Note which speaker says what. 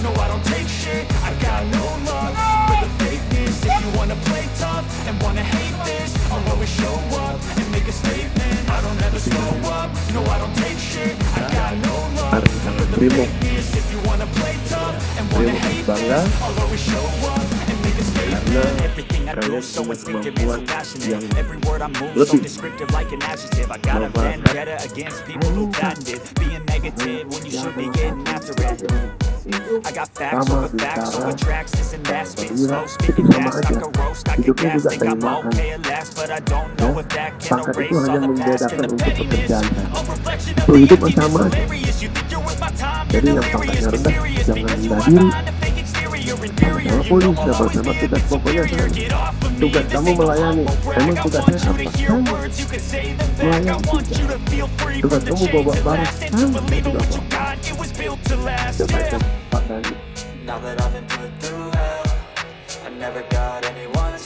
Speaker 1: No, I don't take shit, I got no love for the fakeness. If you wanna play tough and wanna hate this, I'll always show up and make a statement. I don't ever slow up, no, I don't take shit, I got no love for the fakeness. If you wanna play tough and wanna hate this, I'll always show up and make a statement. Everything I do so instinctive and so passionate. Every word I move so descriptive like an adjective. I got a vendetta against people who patented being negative when you should be getting after it. I got facts over tracks, this and that, spit slow, speaking fast, I can roast, I can gas, think I'm okay at last, but I don't know if that can erase all the past and the pettiness. A reflection of the emptiness, hilarious, you think you're with my time, you're delirious, mysterious, because you are behind a fake exterior, inferior, you know I'm always superior, get off of me, this ain't no humble brag, I want you to hear words, you can say them back, I want you to feel free from the chains that last, and to believe in what you got, it was built to last, yeah.
Speaker 2: Now that I've been put through hell, I never got anyone